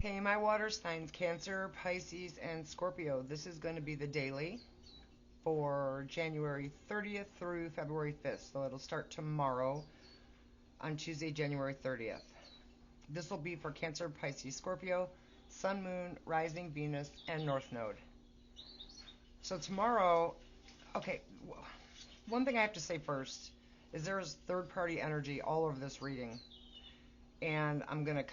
Hey, my water signs Cancer, Pisces, and Scorpio. This is going to be the daily for January 30th through February 5th. So it'll start tomorrow on Tuesday, January 30th. This will be for Cancer, Pisces, Scorpio, Sun, Moon, Rising, Venus, and North Node. So tomorrow, okay, one thing I have to say first is there is third party energy all over this reading. And I'm going to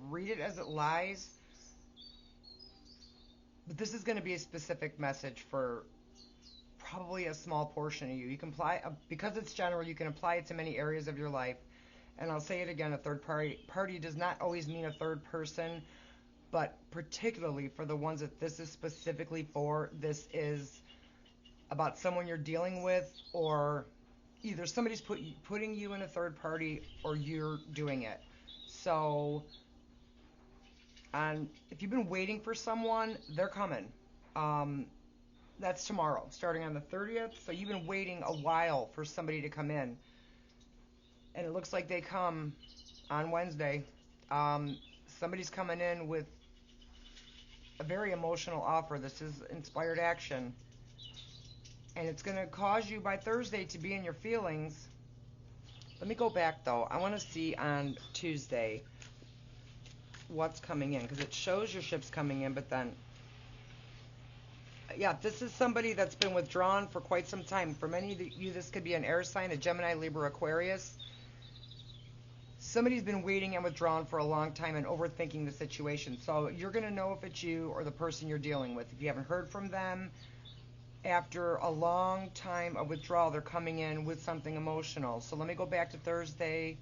read it as it lies, but this is going to be a specific message for probably a small portion of you. You can apply, because it's general, you can apply it to many areas of your life. And I'll say it again, a third party does not always mean a third person, but particularly for the ones that this is specifically for, this is about someone you're dealing with, or either somebody's putting you in a third party or you're doing it. So, and if you've been waiting for someone, they're coming. That's tomorrow, starting on the 30th. So you've been waiting a while for somebody to come in. And it looks like they come on Wednesday. Somebody's coming in with a very emotional offer. This is inspired action. And it's going to cause you by Thursday to be in your feelings. Let me go back, though. I want to see on Tuesday what's coming in, because it shows your ships coming in, but then, yeah, this is somebody that's been withdrawn for quite some time. For many of you, this could be an air sign, a Gemini, Libra, Aquarius. Somebody's been waiting and withdrawn for a long time and overthinking the situation. So you're going to know if it's you or the person you're dealing with. If you haven't heard from them after a long time of withdrawal, they're coming in with something emotional. So let me go back to Thursday.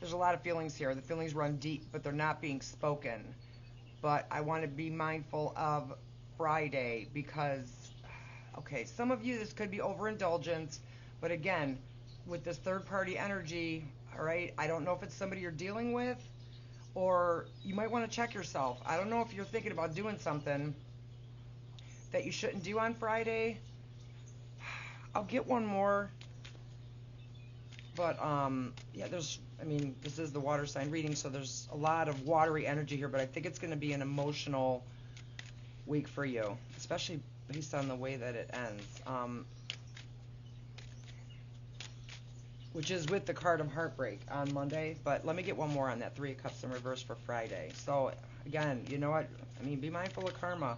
There's a lot of feelings here. The feelings run deep, but they're not being spoken. But I want to be mindful of Friday because, okay, some of you, this could be overindulgence. But again, with this third-party energy, all right, I don't know if it's somebody you're dealing with, or you might want to check yourself. I don't know if you're thinking about doing something that you shouldn't do on Friday. I'll get one more. But, yeah, this is the water sign reading, so there's a lot of watery energy here, but I think it's going to be an emotional week for you, especially based on the way that it ends. Which is with the card of heartbreak on Monday. But let me get one more on that 3 of Cups in reverse for Friday. So, again, you know what? Be mindful of karma.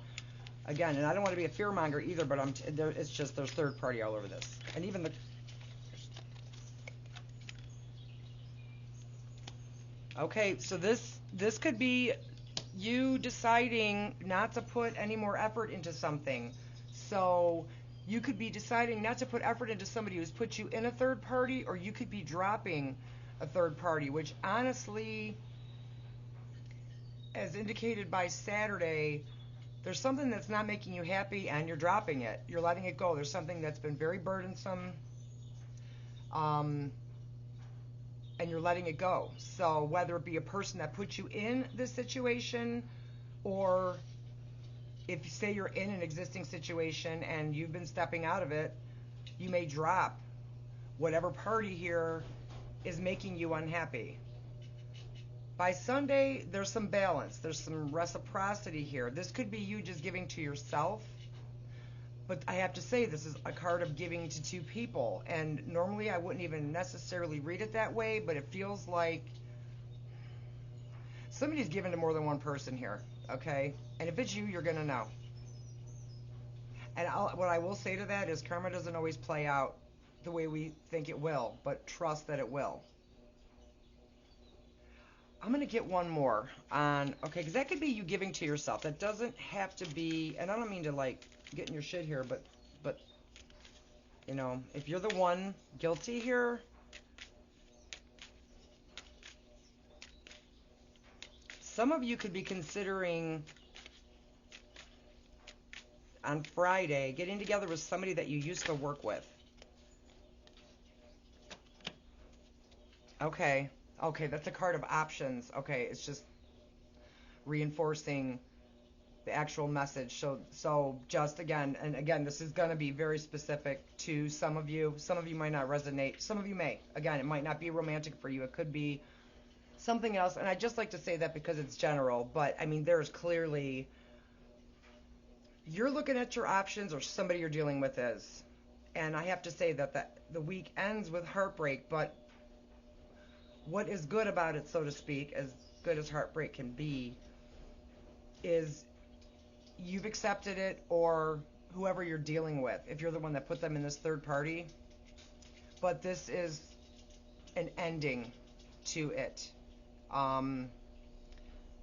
Again, and I don't want to be a fearmonger either, but it's just there's third party all over this. And even the... Okay, so this could be you deciding not to put any more effort into something. So you could be deciding not to put effort into somebody who's put you in a third party, or you could be dropping a third party, which honestly, as indicated by Saturday, there's something that's not making you happy and you're dropping it. You're letting it go. There's something that's been very burdensome, and you're letting it go. So whether it be a person that put you in this situation, or if say you're in an existing situation and you've been stepping out of it, you may drop whatever party here is making you unhappy. By Sunday, there's some balance. There's some reciprocity here. This could be you just giving to yourself. But I have to say, this is a card of giving to 2 people. And normally I wouldn't even necessarily read it that way, but it feels like somebody's given to more than one person here, okay? And if it's you, you're going to know. And what I will say to that is karma doesn't always play out the way we think it will, but trust that it will. I'm going to get one more on, okay, because that could be you giving to yourself. That doesn't have to be, and I don't mean to, like, get in your shit here, but you know, if you're the one guilty here, some of you could be considering on Friday getting together with somebody that you used to work with. Okay, that's a card of options. Okay, it's just reinforcing the actual message. So just again, and again, this is going to be very specific to some of you. Some of you might not resonate. Some of you may. Again, it might not be romantic for you. It could be something else, and I just like to say that because it's general, but I mean, there's clearly, you're looking at your options or somebody you're dealing with is. And I have to say that the week ends with heartbreak, but what is good about it, so to speak, as good as heartbreak can be, is you've accepted it, or whoever you're dealing with, if you're the one that put them in this third party, but this is an ending to it. Um,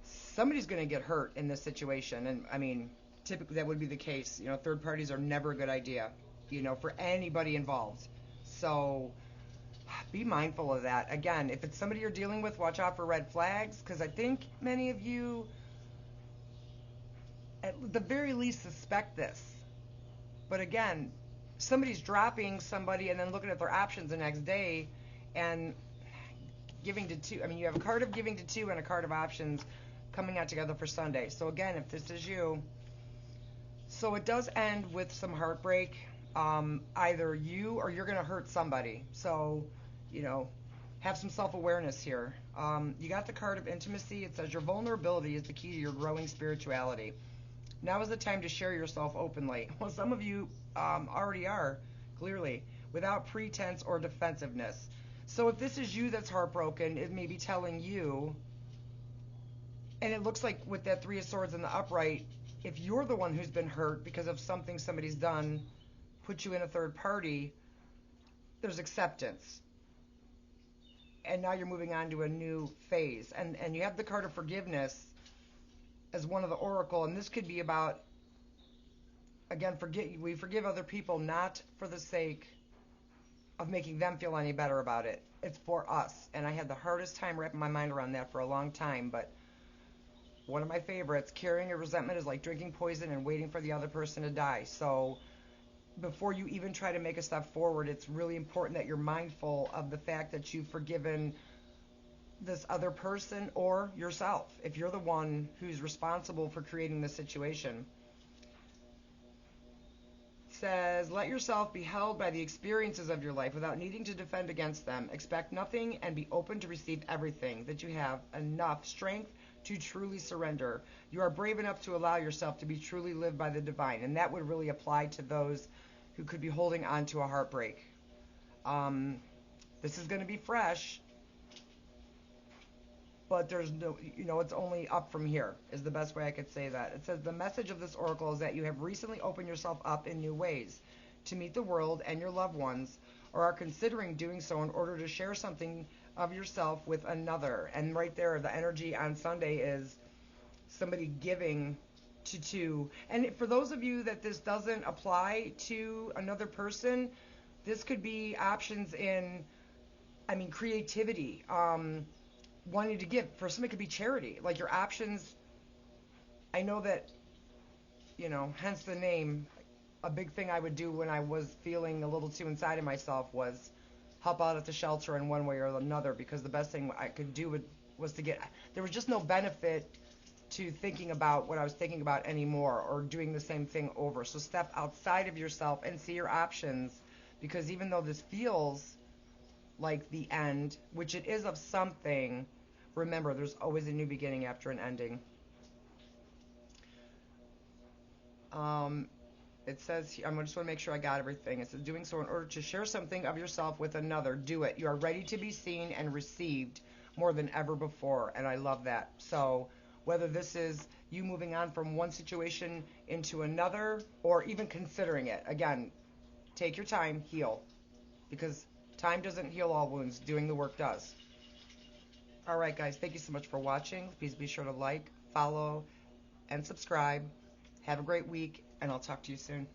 Somebody's going to get hurt in this situation, and I mean, typically that would be the case. Third parties are never a good idea, for anybody involved. So be mindful of that. Again, if it's somebody you're dealing with, watch out for red flags, because I think many of you, at the very least, suspect this. But again, somebody's dropping somebody and then looking at their options the next day and giving to two. I mean, you have a card of giving to two and a card of options coming out together for Sunday. So again, if this is you, so it does end with some heartbreak. Either you or you're going to hurt somebody. So, have some self-awareness here. You got the card of intimacy. It says your vulnerability is the key to your growing spirituality. Now is the time to share yourself openly. Well, some of you already are, clearly, without pretense or defensiveness. So if this is you that's heartbroken, it may be telling you, and it looks like with that Three of Swords in the upright, if you're the one who's been hurt because of something somebody's done, put you in a third party, there's acceptance. And now you're moving on to a new phase. And you have the card of forgiveness as one of the oracle, and this could be about, again, we forgive other people not for the sake of making them feel any better about it. It's for us. And I had the hardest time wrapping my mind around that for a long time, but one of my favorites, carrying a resentment is like drinking poison and waiting for the other person to die. So before you even try to make a step forward, it's really important that you're mindful of the fact that you've forgiven this other person or yourself, if you're the one who's responsible for creating this situation. It says, let yourself be held by the experiences of your life without needing to defend against them. Expect nothing and be open to receive everything, that you have enough strength to truly surrender. You are brave enough to allow yourself to be truly lived by the divine. And that would really apply to those who could be holding on to a heartbreak. This is going to be fresh, but there's no, it's only up from here, is the best way I could say that. It says the message of this oracle is that you have recently opened yourself up in new ways to meet the world and your loved ones, or are considering doing so in order to share something of yourself with another. And right there, the energy on Sunday is somebody giving to two. And for those of you that this doesn't apply to another person, this could be options in, creativity, wanting to give. For some, it could be charity. Like your options, I know that, hence the name, a big thing I would do when I was feeling a little too inside of myself was help out at the shelter in one way or another, because the best thing I could do was to get, there was just no benefit to thinking about what I was thinking about anymore, or doing the same thing over. So step outside of yourself and see your options, because even though this feels like the end, which it is of something, remember, there's always a new beginning after an ending. It says, I just want to make sure I got everything. It says, doing so in order to share something of yourself with another. Do it. You are ready to be seen and received more than ever before, and I love that. So whether this is you moving on from one situation into another, or even considering it, again, take your time, heal, because time doesn't heal all wounds. Doing the work does. All right, guys, thank you so much for watching. Please be sure to like, follow, and subscribe. Have a great week, and I'll talk to you soon.